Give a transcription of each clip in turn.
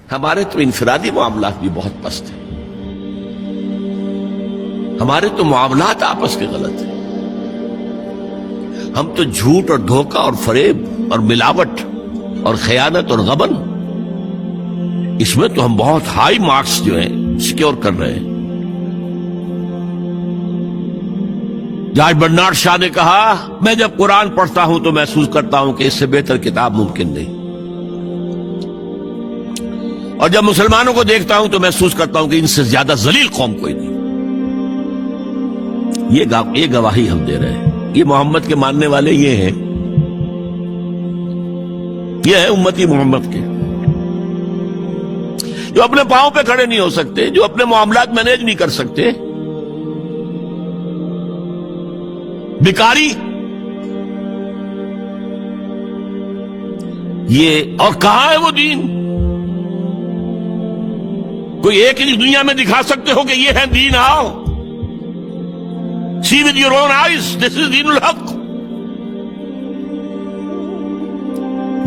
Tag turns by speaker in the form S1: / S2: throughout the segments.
S1: ہمارے تو انفرادی معاملات بھی بہت پست ہیں، ہمارے تو معاملات آپس کے غلط ہیں، ہم تو جھوٹ اور دھوکہ اور فریب اور ملاوٹ اور خیانت اور غبن، اس میں تو ہم بہت ہائی مارکس جو ہیں سیکیور کر رہے ہیں۔ جارج برنارڈ شاہ نے کہا، میں جب قرآن پڑھتا ہوں تو محسوس کرتا ہوں کہ اس سے بہتر کتاب ممکن نہیں، اور جب مسلمانوں کو دیکھتا ہوں تو محسوس کرتا ہوں کہ ان سے زیادہ ذلیل قوم کوئی نہیں۔ یہ گواہی ہم دے رہے ہیں، یہ محمد کے ماننے والے یہ ہیں، یہ ہے امتی محمد کے، جو اپنے پاؤں پہ کھڑے نہیں ہو سکتے، جو اپنے معاملات مینیج نہیں کر سکتے، بیکاری، یہ اور کہاں ہے وہ دین؟ کوئی ایک ہی دنیا میں دکھا سکتے ہو کہ یہ ہے دین؟ آؤ see with your own eyes, this is دین الحق۔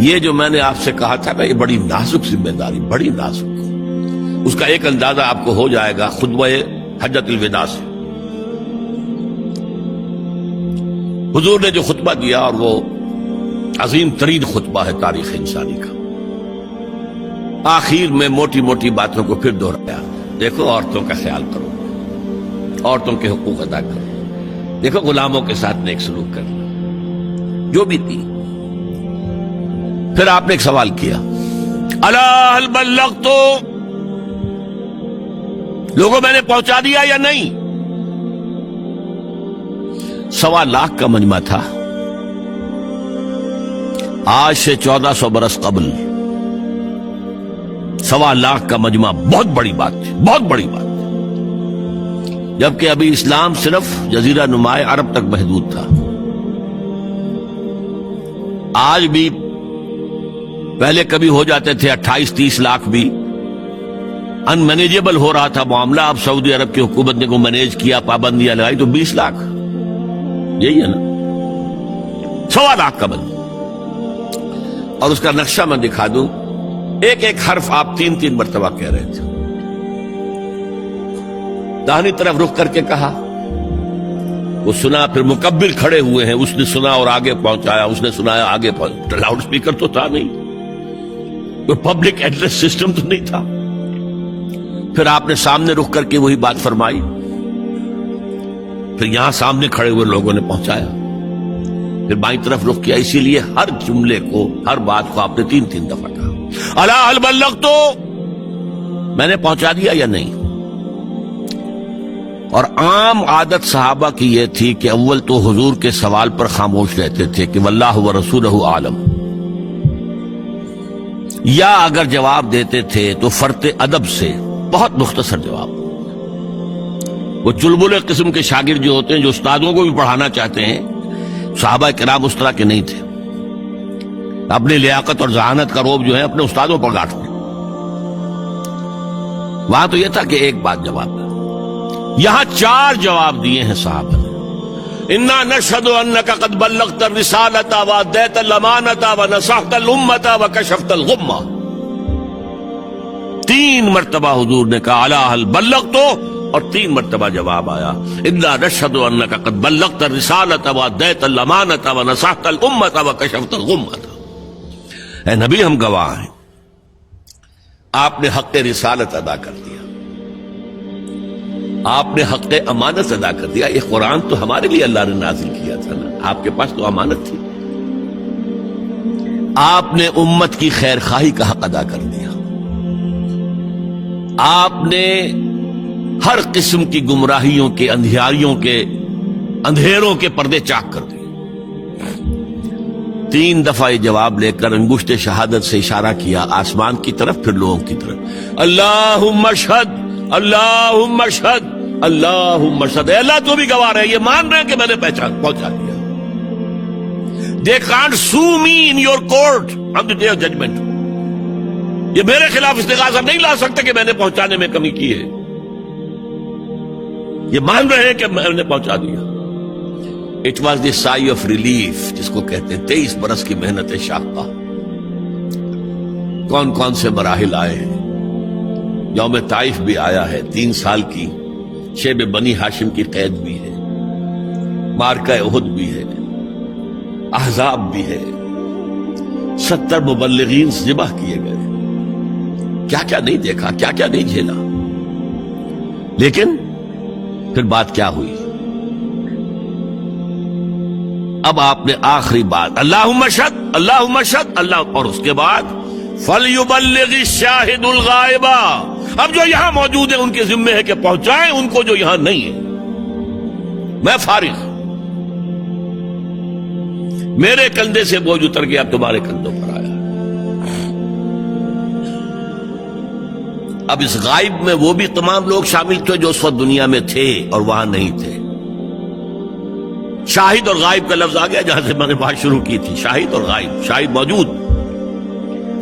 S1: یہ جو میں نے آپ سے کہا تھا نا، یہ بڑی نازک ذمہ داری، بڑی نازک، اس کا ایک اندازہ آپ کو ہو جائے گا خطبہ حجۃ الوداع سے۔ حضور نے جو خطبہ دیا، اور وہ عظیم ترین خطبہ ہے تاریخ انسانی کا، آخر میں موٹی موٹی باتوں کو پھر دہرایا۔ دیکھو عورتوں کا خیال کرو، عورتوں کے حقوق ادا کرو، دیکھو غلاموں کے ساتھ نیک سلوک کرنا، جو بھی تھی۔ پھر آپ نے ایک سوال کیا، الا هل بلغت، لوگوں میں نے پہنچا دیا یا نہیں؟ 1.25 لاکھ کا مجمع تھا، آج سے 1400 برس قبل 1.25 لاکھ کا مجمع بہت بڑی بات تھی، بہت بڑی بات، جبکہ ابھی اسلام صرف جزیرہ نما عرب تک محدود تھا۔ آج بھی پہلے کبھی ہو جاتے تھے 28-30 لاکھ بھی، ان مینیجیبل ہو رہا تھا معاملہ۔ اب سعودی عرب کی حکومت نے کو مینیج کیا، پابندیاں لگائی تو 20 لاکھ، یہی ہے نا، 1.25 لاکھ کا بند۔ اور اس کا نقشہ میں دکھا دوں، ایک ایک حرف آپ 3 مرتبہ کہہ رہے تھے۔ داہنی طرف رخ کر کے کہا، وہ سنا، پھر مکبر کھڑے ہوئے ہیں، اس نے سنا اور آگے پہنچایا، اس نے سنایا آگے پہنچایا۔ لاؤڈ سپیکر تو تھا نہیں، کوئی پبلک ایڈریس سسٹم تو نہیں تھا۔ پھر آپ نے سامنے رخ کر کے وہی بات فرمائی، پھر یہاں سامنے کھڑے ہوئے لوگوں نے پہنچایا، پھر بائیں طرف رخ کیا۔ اسی لیے ہر جملے کو، ہر بات کو آپ نے 3 دفعہ کہا، الا هل بلغت، میں نے پہنچا دیا یا نہیں؟ اور عام عادت صحابہ کی یہ تھی کہ اول تو حضور کے سوال پر خاموش رہتے تھے کہ واللہ ورسولہ عالم، یا اگر جواب دیتے تھے تو فرط ادب سے بہت مختصر جواب۔ وہ چلبلے قسم کے شاگرد جو ہوتے ہیں، جو استادوں کو بھی پڑھانا چاہتے ہیں، صحابہ کرام اس طرح کے نہیں تھے، اپنی لیاقت اور ذہانت کا روب جو ہے اپنے استادوں پر گاٹتے۔ وہاں تو یہ تھا کہ ایک بات جواب، یہاں 4 جواب دیے ہیں صحابہ نے۔ انا نشهد انك قد بلغت الرسالة واديت الامانة ونصحت الامة وكشفت الغمة۔ 3 مرتبہ حضور نے کہا الا هل بلغت، اور 3 مرتبہ جواب آیا انا نشهد انك قد بلغت الرسالة واديت الامانة ونصحت الامة وكشفت الغمة۔ اے نبی، ہم گواہ ہیں، آپ نے حق رسالت ادا کر دیا، آپ نے حق امانت ادا کر دیا۔ یہ قرآن تو ہمارے لیے اللہ نے نازل کیا تھا نا، آپ کے پاس تو امانت تھی۔ آپ نے امت کی خیر خواہی کا حق ادا کر دیا، آپ نے ہر قسم کی گمراہیوں کے، اندھیاریوں کے، اندھیروں کے پردے چاک کر دیے۔ 3 دفعہ یہ جواب لے کر انگشت شہادت سے اشارہ کیا آسمان کی طرف، پھر لوگوں کی طرف، اللہم اشہد، اللہم اشہد، اللہم اشہد۔ اے اللہ تو بھی گواہ ہے، یہ مان رہے ہیں کہ میں نے پہنچا دیا۔ They can't sue me in your court on the day of judgment۔ یہ میرے خلاف استغاثہ نہیں لا سکتے کہ میں نے پہنچانے میں کمی کی ہے، یہ مان رہے ہیں کہ میں نے پہنچا دیا۔ It was the sigh of relief جس کو کہتے ہیں 23 برس کی محنت شاقہ۔ کون کون سے مراحل آئے ہیں، یوم طائف بھی آیا ہے، 3 سال کی شیب بنی ہاشم کی قید بھی ہے، معرکہ احد بھی ہے، احزاب بھی ہے، 70 مبلغین ذبح کیے گئے، کیا کیا نہیں دیکھا، کیا کیا نہیں جھیلا. لیکن پھر بات کیا ہوئی؟ اب آپ نے آخری بات اللہم اشہد اللہم اشہد اللہ، اور اس کے بعد فَلْيُبَلِّغِ الشَّاهِدُ الْغَائِبَ، اب جو یہاں موجود ہیں ان کے ذمے ہے کہ پہنچائیں ان کو جو یہاں نہیں ہے. میں فارغ، میرے کندھے سے بوجھ اتر گیا، اب تمہارے کندھوں پر آیا. اب اس غائب میں وہ بھی تمام لوگ شامل تھے جو اس وقت دنیا میں تھے اور وہاں نہیں تھے. شاہد اور غائب کا لفظ آ گیا جہاں سے میں نے بات شروع کی تھی، شاہد اور غائب. شاہد موجود،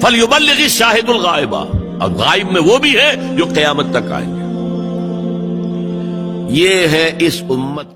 S1: فَلْيُبَلِّغِ الشَّاهِدُ الْغَائِبَ، اور غائب میں وہ بھی ہے جو قیامت تک آئیں گے. یہ ہے اس امت